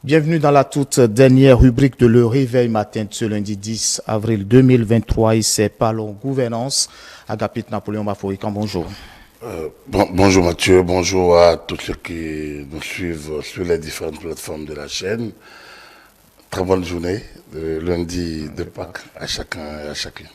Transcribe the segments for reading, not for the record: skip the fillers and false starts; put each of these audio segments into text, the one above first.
Bienvenue dans la toute dernière rubrique de Le Réveil Matin de ce lundi 10 avril 2023 et c'est Parlons Gouvernance. Agapit Napoléon Baforican, bonjour. Bonjour Mathieu, bonjour à tous ceux qui nous suivent sur les différentes plateformes de la chaîne. Très bonne journée de lundi de Pâques à chacun et à chacune.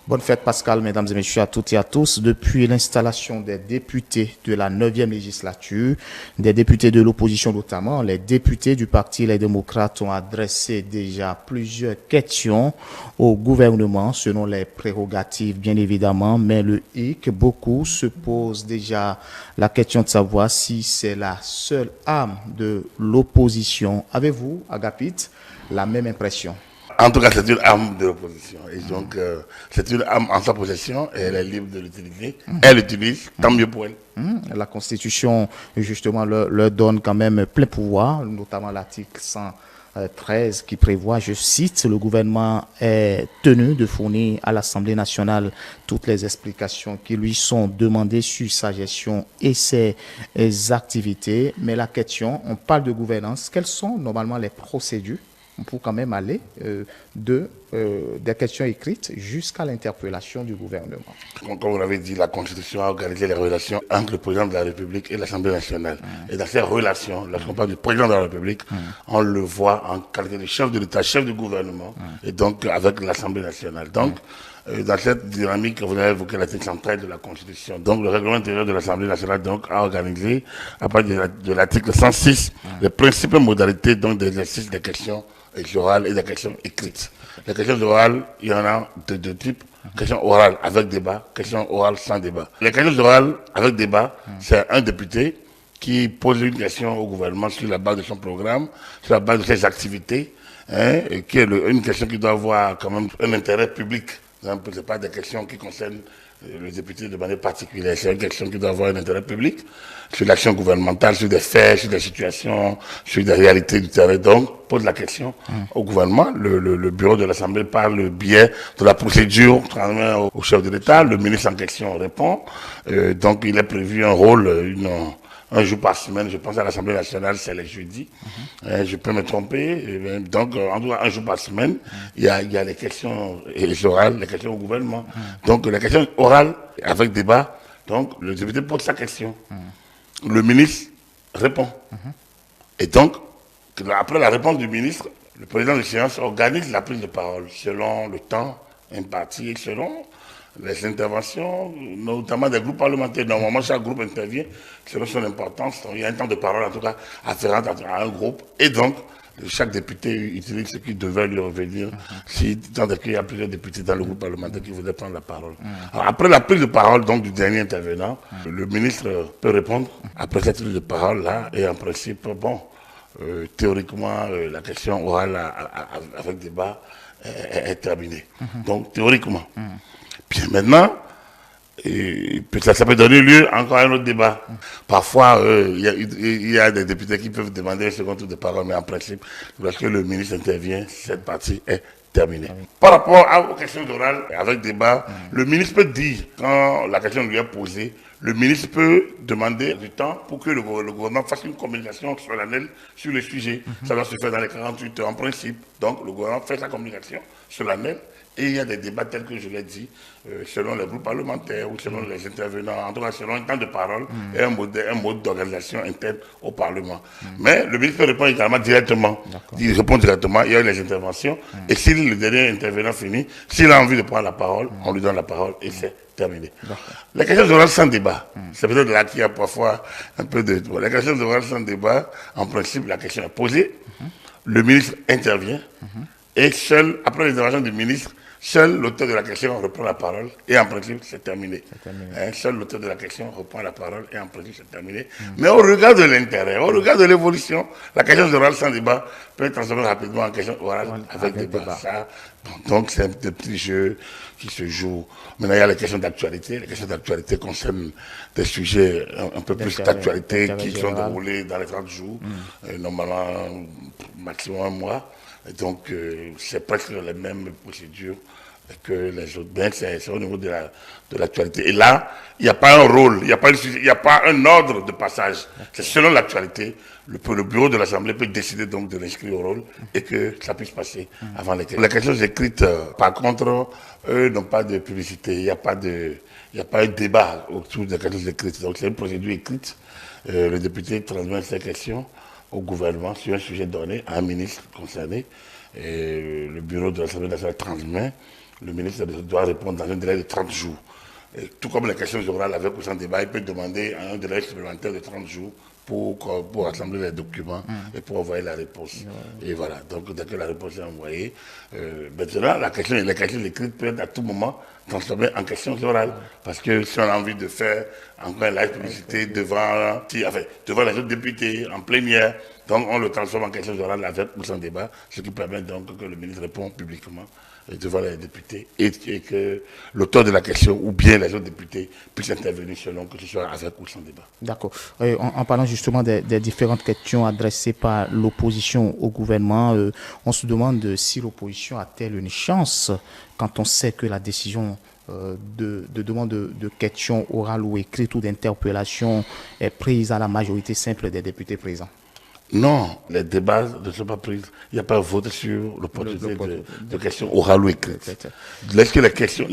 Bonne fête Pascal, mesdames et messieurs, à toutes et à tous. Depuis l'installation des députés de la 9e législature, des députés de l'opposition notamment, les députés du Parti Les Démocrates ont adressé déjà plusieurs questions au gouvernement selon les prérogatives bien évidemment, mais le hic, beaucoup se posent déjà la question de savoir si c'est la seule arme de l'opposition. Avez-vous, Agapit, la même impression? En tout cas, c'est une arme de l'opposition. Et donc, c'est une arme en sa possession et elle est libre de l'utiliser. Elle l'utilise, tant mieux pour elle. La Constitution, justement, leur donne quand même plein pouvoir, notamment l'article 113 qui prévoit, je cite, le gouvernement est tenu de fournir à l'Assemblée nationale toutes les explications qui lui sont demandées sur sa gestion et ses activités. Mais la question, on parle de gouvernance, quelles sont normalement les procédures pour quand même aller des questions écrites jusqu'à l'interpellation du gouvernement? Comme vous l'avez dit, la Constitution a organisé les relations entre le président de la République et l'Assemblée nationale. Et dans ces relations, lorsqu'on parle du président de la République, on le voit en qualité de chef de l'État, chef du gouvernement, et donc avec l'Assemblée nationale. Donc, dans cette dynamique, vous avez évoqué l'article 113 de la Constitution. Donc, le règlement intérieur de l'Assemblée nationale donc, a organisé, à partir de l'article 106, les principes et modalités d'exercice des questions orales et des questions écrites. Les questions orales, il y en a de deux types. Questions orales avec débat, questions orales sans débat. Les questions orales avec débat, c'est un député qui pose une question au gouvernement sur la base de son programme, sur la base de ses activités, et qui est une question qui doit avoir quand même un intérêt public. Ce n'est pas des questions qui concernent le député de manière particulière. C'est une question qui doit avoir un intérêt public sur l'action gouvernementale, sur des faits, sur des situations, sur des réalités du terrain. Donc, pose la question au gouvernement. Le bureau de l'Assemblée, par le biais de la procédure, transmet au chef de l'État. Le ministre en question répond. Donc, il est prévu un rôle, un jour par semaine. Je pense à l'Assemblée nationale, c'est les jeudis. Je peux me tromper. Donc, en tout cas, un jour par semaine, il y a les questions orales, les questions au gouvernement. Donc, les questions orales avec débat. Donc, le député pose sa question. Le ministre répond. Et donc, après la réponse du ministre, le président de séance organise la prise de parole selon le temps imparti et selon les interventions, notamment des groupes parlementaires. Normalement, chaque groupe intervient selon son importance. Il y a un temps de parole, en tout cas, afférent à un groupe. Et donc, chaque député utilise ce qui devait lui revenir si tant qu'il y a plusieurs députés dans le groupe parlementaire qui voudraient prendre la parole. Alors, après la prise de parole donc, du dernier intervenant, le ministre peut répondre après cette prise de parole-là. Et en principe, bon, théoriquement, la question orale avec débat est terminée. Donc, théoriquement. Bien maintenant, ça peut donner lieu encore à un autre débat. Parfois, il y a des députés qui peuvent demander un second tour de parole, mais en principe, lorsque le ministre intervient, cette partie est terminée. Par rapport aux questions orales avec débat, le ministre peut dire, quand la question lui est posée, le ministre peut demander du temps pour que le gouvernement fasse une communication solennelle sur le sujet. Ça doit se faire dans les 48 heures en principe. Donc, le gouvernement fait sa communication solennelle. Et il y a des débats tels que je l'ai dit, selon les groupes parlementaires ou selon les intervenants, en tout cas selon un temps de parole et un mode d'organisation interne au Parlement. Mais le ministre répond également directement. Il répond directement, il y a eu les interventions. Et si le dernier intervenant finit, s'il a envie de prendre la parole, on lui donne la parole et c'est terminé. Les questions orales sans débat, c'est peut-être là qu'il y a parfois un peu de... Les questions orales sans débat, en principe, la question est posée, le ministre intervient, et seul, après l'intervention du ministre, seul l'auteur de la question reprend la parole et en principe c'est terminé. Seul l'auteur de la question reprend la parole et en principe c'est terminé. Mais au regard de l'intérêt, au regard de l'évolution, la question orale sans débat peut être transformée rapidement en question orale avec débat. Ça, donc c'est un petit jeu qui se joue. Maintenant il y a les questions d'actualité. Les questions d'actualité concernent des sujets un peu plus d'actualité qui sont déroulés dans les 30 jours, normalement maximum un mois. Et donc, c'est presque les mêmes procédures Et que les autres, bien, c'est au niveau de l'actualité. Et là, il n'y a pas un rôle, il n'y a pas un ordre de passage. C'est selon l'actualité. Le bureau de l'Assemblée peut décider donc de l'inscrire au rôle et que ça puisse passer avant les questions. Les questions écrites, par contre, eux n'ont pas de publicité. Il n'y a pas un débat autour des questions écrites. Donc c'est une procédure écrite. Le député transmet ses questions au gouvernement sur un sujet donné à un ministre concerné. Et le bureau de l'Assemblée nationale transmet. Le ministre doit répondre dans un délai de 30 jours. Et tout comme les questions orales avec ou sans débat, il peut demander un délai supplémentaire de 30 jours pour assembler les documents et pour envoyer la réponse. Et voilà, donc dès que la réponse est envoyée, maintenant les questions écrites peuvent être à tout moment transformées en questions orales. Parce que si on a envie de faire encore une live publicité devant les autres députés en plénière, donc on le transforme en questions orales avec ou sans débat, ce qui permet donc que le ministre réponde publiquement devant les députés et que l'auteur de la question ou bien les autres députés puissent intervenir selon que ce soit avec ou sans débat. D'accord. En parlant justement des différentes questions adressées par l'opposition au gouvernement, on se demande si l'opposition a-t-elle une chance quand on sait que la décision de demande de questions orales ou écrites ou d'interpellation est prise à la majorité simple des députés présents. Non, les débats ne sont pas pris. Il n'y a pas vote sur l'opportunité de questions orales ou écrites. Les questions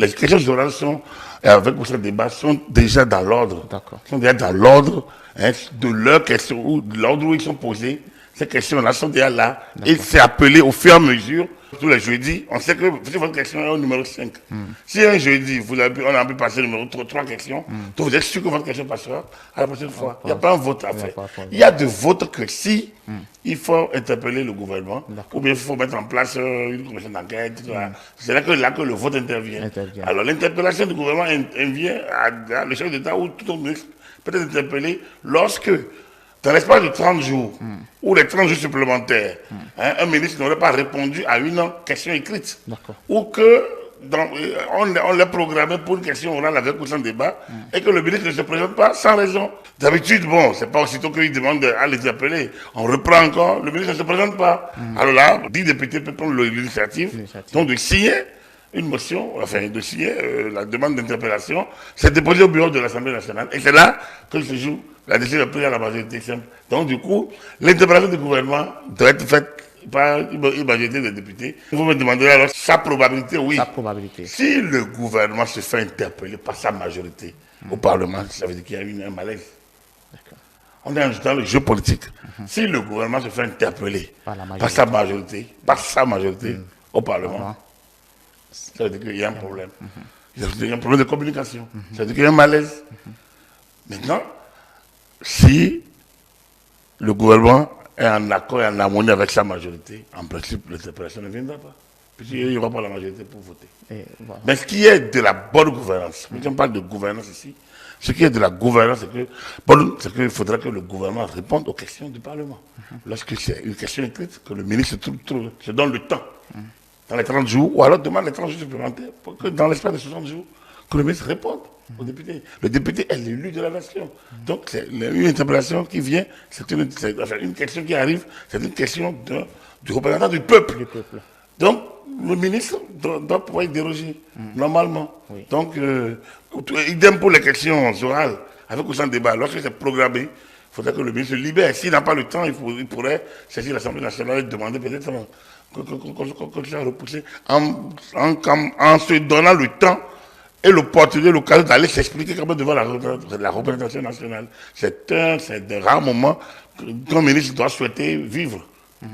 orales sont, avec ce débat, sont déjà dans l'ordre. Sont déjà dans l'ordre de leurs questions, ou de l'ordre où ils sont posés. Ces questions-là sont déjà là. Et c'est appelé au fur et à mesure. Tous les jeudis, on sait que si votre question est au numéro 5. Si un jeudi, on a pu passer le numéro 3 questions, donc vous êtes sûr que votre question passera à la prochaine fois. Il n'y a pas un vote à faire. Il y a de votes que si il faut interpeller le gouvernement, ou bien il faut mettre en place une commission d'enquête, c'est là que le vote intervient. Alors l'interpellation du gouvernement vient à l'échelle d'État où tout le monde peut être interpellé lorsque, dans l'espace de 30 jours, ou les 30 jours supplémentaires, un ministre n'aurait pas répondu à une question écrite. Ou que on l'a programmé pour une question orale avec ou sans débat, et que le ministre ne se présente pas sans raison. D'habitude, bon, c'est pas aussitôt qu'il demande à les appeler. On reprend encore, le ministre ne se présente pas. Alors là, 10 députés peuvent prendre l'initiative, donc de signer une motion, enfin de signer la demande d'interpellation, c'est déposé au bureau de l'Assemblée nationale. Et c'est là que se joue la décision prise à la majorité simple. Donc du coup, l'interpellation du gouvernement doit être faite par une majorité de députés. Vous me demandez alors sa probabilité, oui. Sa probabilité. Si le gouvernement se fait interpeller par sa majorité au Parlement, ça veut dire qu'il y a un malaise. On est dans le jeu politique. Si le gouvernement se fait interpeller par sa majorité au Parlement, ça veut dire qu'il y a un problème. Il y a un problème de communication. Ça veut dire qu'il y a un malaise. Maintenant, si le gouvernement est en accord et en harmonie avec sa majorité, en principe, l'interpellation ne viendra pas. Puisqu'il n'y aura pas la majorité pour voter. Voilà. Mais ce qui est de la bonne gouvernance, on parle de gouvernance ici, ce qui est de la gouvernance, c'est qu'il faudra que le gouvernement réponde aux questions du Parlement. Lorsque c'est une question écrite, que le ministre se donne le temps. Dans les 30 jours, ou alors demande les 30 jours supplémentaires, pour que dans l'espace de 60 jours, que le ministre réponde au député. Le député est l'élu de la nation. Donc, c'est une interpellation qui vient, c'est une question qui arrive, c'est une question du représentant du peuple. Donc, le ministre doit pouvoir y déroger, normalement. Donc, idem pour les questions orales, avec ou sans débat. Lorsque c'est programmé, il faudrait que le ministre se libère. S'il n'a pas le temps, il pourrait saisir l'Assemblée nationale et demander peut-être qu'on soit repoussé en se donnant le temps et l'opportunité, l'occasion d'aller s'expliquer quand même devant la représentation nationale. C'est un rare moment qu'un ministre doit souhaiter vivre.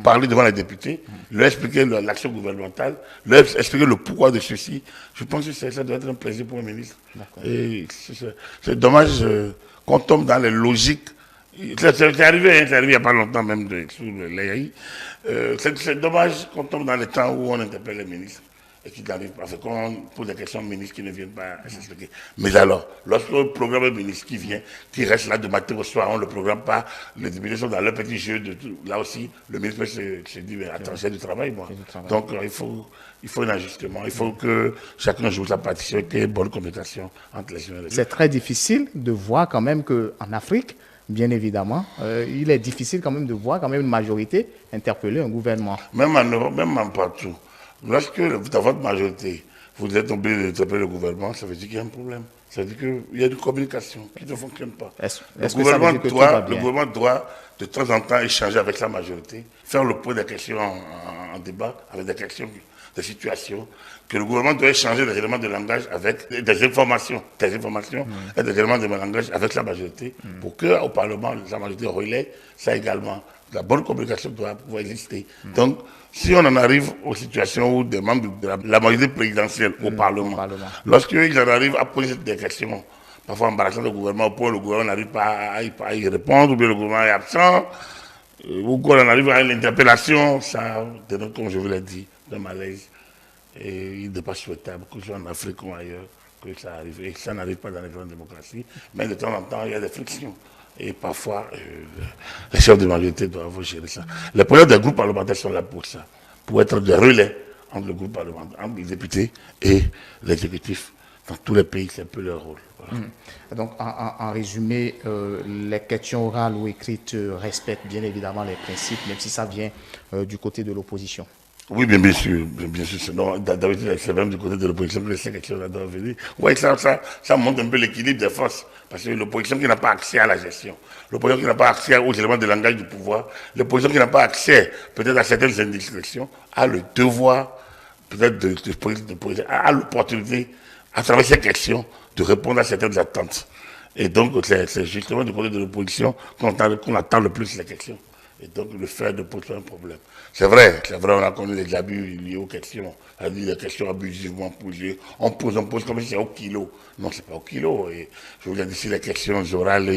Parler devant les députés, leur expliquer l'action gouvernementale, leur expliquer le pourquoi de ceci. Je pense que ça doit être un plaisir pour un ministre. Et c'est dommage qu'on tombe dans les logiques. C'est arrivé il n'y a pas longtemps même sous l'AI. C'est dommage qu'on tombe dans les temps où on interpelle les ministres et qu'ils n'arrivent pas. Qu'on pose des questions aux ministres qui ne viennent pas s'expliquer. Mais alors, lorsqu'on programme un ministre qui vient, qui reste là de matin au soir, on ne le programme pas, les députés sont dans leur petit jeu, là aussi, le ministre peut se dire, mais attends, c'est du travail, moi. Donc, il faut un ajustement, il faut que chacun joue sa partition et qu'il y ait une bonne communication entre les uns et les autres. C'est très difficile de voir quand même qu'en Afrique, bien évidemment, il est difficile quand même de voir quand même une majorité interpeller un gouvernement. Même en Europe, même partout. Lorsque dans votre majorité, vous êtes obligé de taper le gouvernement, ça veut dire qu'il y a un problème. Ça veut dire qu'il y a une communication qui ne fonctionne pas. Le gouvernement doit de temps en temps échanger avec sa majorité, faire le point des questions en débat, avec des questions, des situations, que le gouvernement doit échanger des éléments de langage avec des informations et des éléments de langage avec la majorité, pour qu'au Parlement, la majorité relaie ça également. La bonne communication doit pouvoir exister. Donc, si on en arrive aux situations où des membres de la majorité présidentielle au Parlement, lorsqu'ils en arrivent à poser des questions, parfois embarrassant le gouvernement, au point où le gouvernement n'arrive pas à y répondre, ou bien le gouvernement est absent, ou qu'on en arrive à une interpellation, ça dénote, comme je vous l'ai dit, d'un malaise. Et il n'est pas souhaitable, que ce soit en Afrique ou ailleurs, que ça arrive. Et ça n'arrive pas dans les grandes démocraties, mais de temps en temps, il y a des frictions. Et parfois, les chefs de majorité doivent gérer ça. Les présidents des groupes parlementaires sont là pour ça, pour être des relais entre le groupe parlementaire, entre les députés et l'exécutif. Dans tous les pays, c'est un peu leur rôle. Voilà. Donc, en résumé, les questions orales ou écrites respectent bien évidemment les principes, même si ça vient du côté de l'opposition. Oui, bien sûr. D'habitude, c'est même du côté de l'opposition que ces questions-là doivent venir. Oui, ça montre un peu l'équilibre des forces. Parce que l'opposition qui n'a pas accès à la gestion, l'opposition qui n'a pas accès aux éléments de langage du pouvoir, l'opposition qui n'a pas accès peut-être à certaines indiscrétions, a le devoir peut-être a l'opportunité, à travers ces questions, de répondre à certaines attentes. Et donc, c'est justement du côté de l'opposition qu'on attend le plus les questions. Et donc, le fait de poser un problème. C'est vrai, on a connu des abus liés aux questions, c'est-à-dire des questions abusivement posées. On pose comme si c'est au kilo. Non, c'est pas au kilo. Et je vous ai dit, si les questions orales,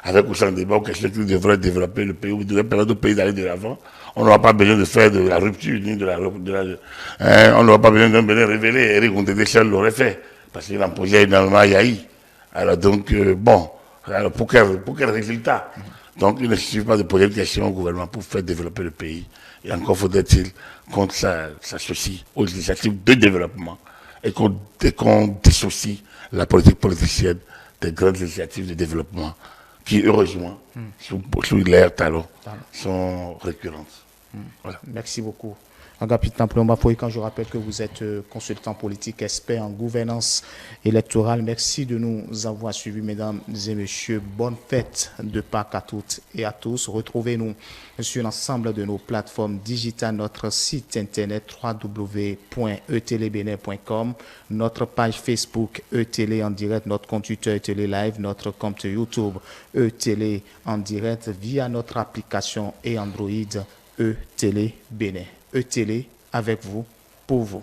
avec ou sans débat, aux questions qui devraient développer le pays, ou devraient permettre au pays d'aller de l'avant, on n'aura pas besoin de faire de la rupture, ni on n'aura pas besoin d'un Bénin révélé. Eric Ondedé l'aurait fait, parce qu'il en posait énormément à Yahi. Alors donc, alors pour quel résultat? Donc, il ne suffit pas de poser une question au gouvernement pour faire développer le pays. Et encore faudrait-il qu'on s'associe aux initiatives de développement et qu'on dissocie la politique politicienne des grandes initiatives de développement qui, heureusement, sous l'ère Talon, sont récurrentes. Voilà. Merci beaucoup. Agapit Plombafoy, quand je rappelle que vous êtes consultant politique, expert en gouvernance électorale, merci de nous avoir suivis, mesdames et messieurs. Bonne fête de Pâques à toutes et à tous. Retrouvez-nous sur l'ensemble de nos plateformes digitales, notre site internet www.etelebenin.com, notre page Facebook ETélé en direct, notre compte Twitter ETélé Live, notre compte YouTube ETélé en direct via notre application et Android ETélé Bénin. ETélé avec vous, pour vous.